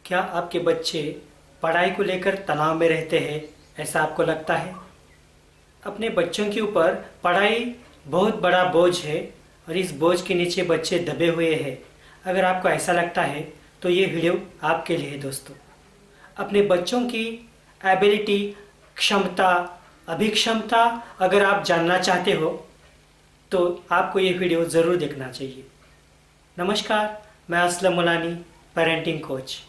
क्या आपके बच्चे पढ़ाई को लेकर तनाव में रहते हैं, ऐसा आपको लगता है? अपने बच्चों के ऊपर पढ़ाई बहुत बड़ा बोझ है और इस बोझ के नीचे बच्चे दबे हुए हैं। अगर आपको ऐसा लगता है तो ये वीडियो आपके लिए है दोस्तों। अपने बच्चों की एबिलिटी, क्षमता, अभिक्षमता अगर आप जानना चाहते हो तो आपको ये वीडियो ज़रूर देखना चाहिए। नमस्कार, मैं असलम मुलानी, पेरेंटिंग कोच।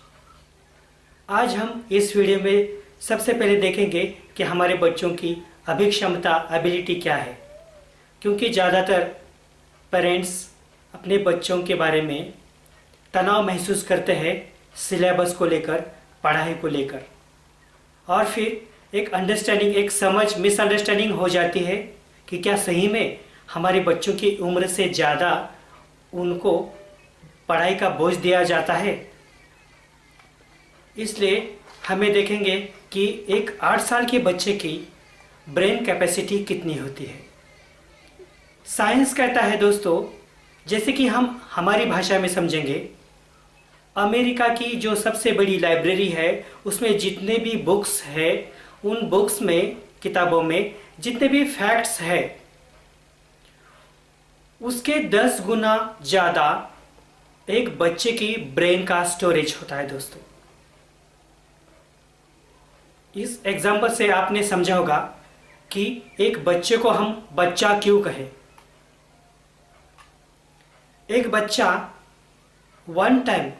आज हम इस वीडियो में सबसे पहले देखेंगे कि हमारे बच्चों की अभिक्षमता, एबिलिटी क्या है, क्योंकि ज़्यादातर पेरेंट्स अपने बच्चों के बारे में तनाव महसूस करते हैं सिलेबस को लेकर, पढ़ाई को लेकर, और फिर एक अंडरस्टैंडिंग, एक समझ, मिसअंडरस्टैंडिंग हो जाती है कि क्या सही में हमारे बच्चों की उम्र से ज़्यादा उनको पढ़ाई का बोझ दिया जाता है। इसलिए हमें देखेंगे कि एक 8 साल के बच्चे की ब्रेन कैपेसिटी कितनी होती है। साइंस कहता है दोस्तों, जैसे कि हम हमारी भाषा में समझेंगे, अमेरिका की जो सबसे बड़ी लाइब्रेरी है उसमें जितने भी बुक्स है, उन बुक्स में, किताबों में जितने भी फैक्ट्स है उसके 10 गुना ज़्यादा एक बच्चे की ब्रेन का स्टोरेज होता है दोस्तों। इस एग्जाम्पल से आपने समझा होगा कि एक बच्चे को हम बच्चा क्यों कहें। एक बच्चा वन टाइम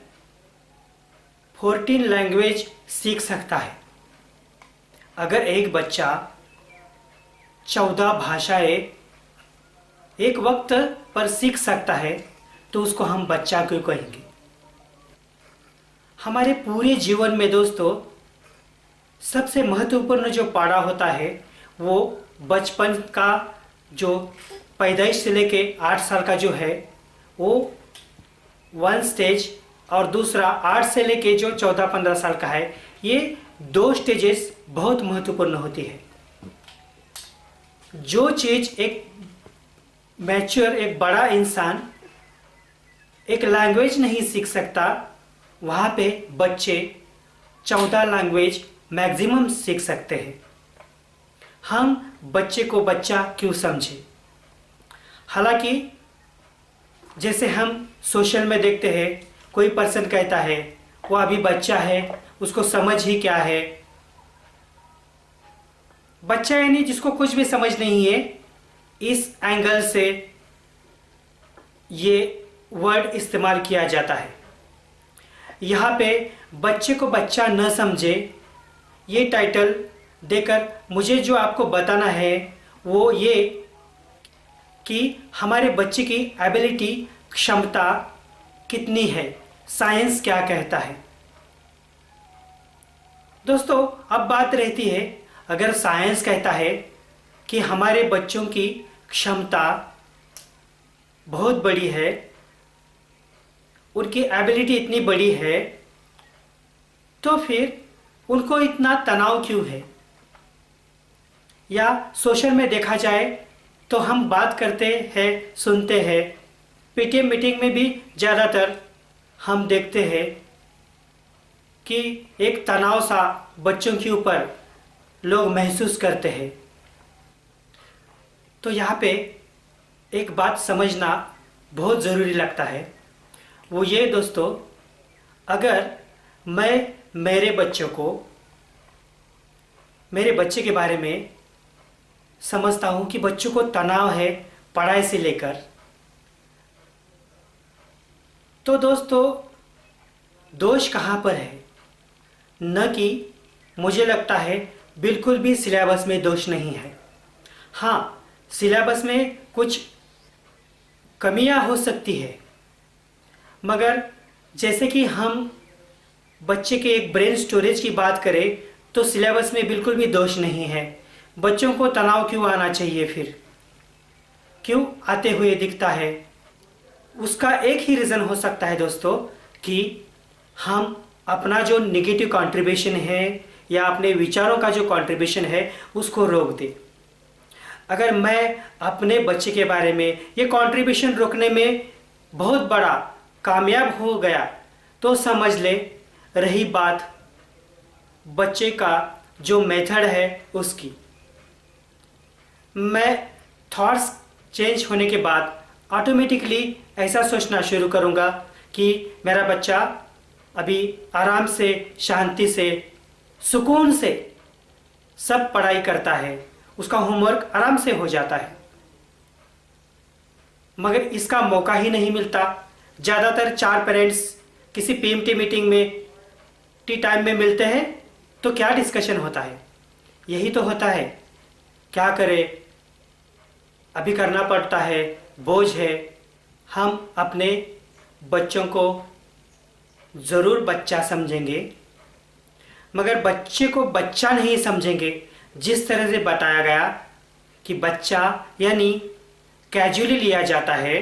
14 लैंग्वेज सीख सकता है। अगर एक बच्चा 14 भाषाएं एक वक्त पर सीख सकता है तो उसको हम बच्चा क्यों कहेंगे। हमारे पूरे जीवन में दोस्तों सबसे महत्वपूर्ण जो पाड़ा होता है वो बचपन का, जो पैदाइश से लेके 8 साल का जो है वो वन स्टेज, और दूसरा 8 से लेके जो 14-15 साल का है, ये 2 स्टेजेस बहुत महत्वपूर्ण होती है। जो चीज़ एक मैच्योर, एक बड़ा इंसान एक लैंग्वेज नहीं सीख सकता, वहाँ पे बच्चे 14 लैंग्वेज मैक्सिमम सीख सकते हैं। हम बच्चे को बच्चा क्यों समझें? हालांकि जैसे हम सोशल में देखते हैं, कोई पर्सन कहता है वो अभी बच्चा है, उसको समझ ही क्या है। बच्चा यानी जिसको कुछ भी समझ नहीं है, इस एंगल से ये वर्ड इस्तेमाल किया जाता है। यहाँ पे बच्चे को बच्चा न समझे, ये टाइटल देकर मुझे जो आपको बताना है वो ये कि हमारे बच्चे की एबिलिटी, क्षमता कितनी है, साइंस क्या कहता है। दोस्तों अब बात रहती है, अगर साइंस कहता है कि हमारे बच्चों की क्षमता बहुत बड़ी है, उनकी एबिलिटी इतनी बड़ी है, तो फिर उनको इतना तनाव क्यों है। या सोशल में देखा जाए तो हम बात करते हैं, सुनते हैं, पीटीएम मीटिंग में भी ज़्यादातर हम देखते हैं कि एक तनाव सा बच्चों के ऊपर लोग महसूस करते हैं। तो यहाँ पे एक बात समझना बहुत ज़रूरी लगता है, वो ये दोस्तों, अगर मैं मेरे बच्चे के बारे में समझता हूँ कि बच्चों को तनाव है पढ़ाई से लेकर, तो दोस्तों दोष कहाँ पर है? न कि मुझे लगता है बिल्कुल भी सिलेबस में दोष नहीं है। हाँ, सिलेबस में कुछ कमियां हो सकती है, मगर जैसे कि हम बच्चे के एक ब्रेन स्टोरेज की बात करें तो सिलेबस में बिल्कुल भी दोष नहीं है। बच्चों को तनाव क्यों आना चाहिए, फिर क्यों आते हुए दिखता है? उसका एक ही रीज़न हो सकता है दोस्तों कि हम अपना जो नेगेटिव कंट्रीब्यूशन है या अपने विचारों का जो कंट्रीब्यूशन है उसको रोक दें। अगर मैं अपने बच्चे के बारे में ये कंट्रीब्यूशन रोकने में बहुत बड़ा कामयाब हो गया तो समझ ले रही बात बच्चे का जो मेथड है उसकी, मैं थॉट्स चेंज होने के बाद ऑटोमेटिकली ऐसा सोचना शुरू करूँगा कि मेरा बच्चा अभी आराम से, शांति से, सुकून से सब पढ़ाई करता है, उसका होमवर्क आराम से हो जाता है। मगर इसका मौका ही नहीं मिलता। ज़्यादातर 4 पेरेंट्स किसी पीएमटी मीटिंग में, टी टाइम में मिलते हैं तो क्या डिस्कशन होता है? यही तो होता है, क्या करें, अभी करना पड़ता है, बोझ है। हम अपने बच्चों को ज़रूर बच्चा समझेंगे, मगर बच्चे को बच्चा नहीं समझेंगे। जिस तरह से बताया गया कि बच्चा यानी कैजुअली लिया जाता है,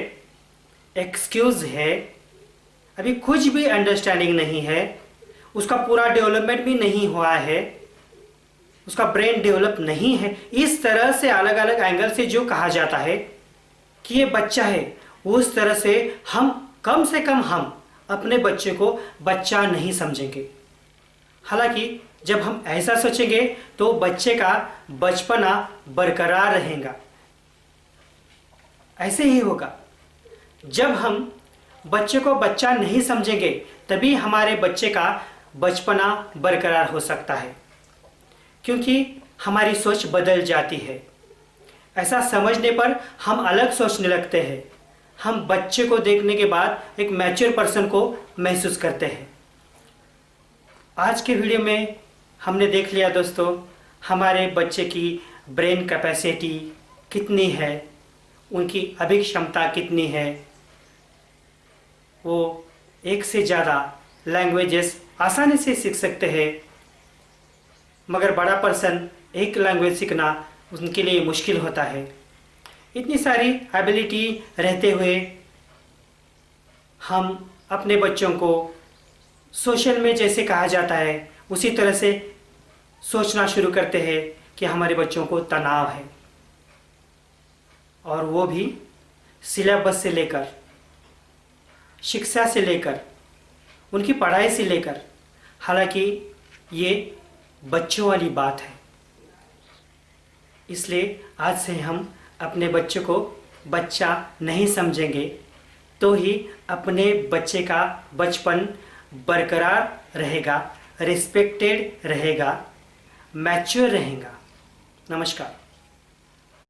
एक्सक्यूज़ है, अभी कुछ भी अंडरस्टैंडिंग नहीं है, उसका पूरा डेवलपमेंट भी नहीं हुआ है, उसका ब्रेन डेवलप नहीं है, इस तरह से अलग अलग एंगल से जो कहा जाता है कि ये बच्चा है, उस तरह से हम अपने बच्चे को बच्चा नहीं समझेंगे। हालांकि जब हम ऐसा सोचेंगे तो बच्चे का बचपना बरकरार रहेगा। ऐसे ही होगा, जब हम बच्चे को बच्चा नहीं समझेंगे तभी हमारे बच्चे का बचपना बरकरार हो सकता है, क्योंकि हमारी सोच बदल जाती है। ऐसा समझने पर हम अलग सोचने लगते हैं। हम बच्चे को देखने के बाद एक मैच्योर पर्सन को महसूस करते हैं। आज के वीडियो में हमने देख लिया दोस्तों, हमारे बच्चे की ब्रेन कैपेसिटी कितनी है, उनकी अभिक क्षमता कितनी है। वो एक से ज़्यादा लैंग्वेजेस आसानी से सीख सकते हैं, मगर बड़ा पर्सन एक लैंग्वेज सीखना उनके लिए मुश्किल होता है। इतनी सारी एबिलिटी रहते हुए हम अपने बच्चों को सोशल में जैसे कहा जाता है उसी तरह से सोचना शुरू करते हैं कि हमारे बच्चों को तनाव है, और वो भी सिलेबस से लेकर, शिक्षा से लेकर, उनकी पढ़ाई से लेकर। हालांकि ये बच्चों वाली बात है, इसलिए आज से हम अपने बच्चे को बच्चा नहीं समझेंगे तो ही अपने बच्चे का बचपन बरकरार रहेगा, रिस्पेक्टेड रहेगा, मैच्योर रहेगा। नमस्कार।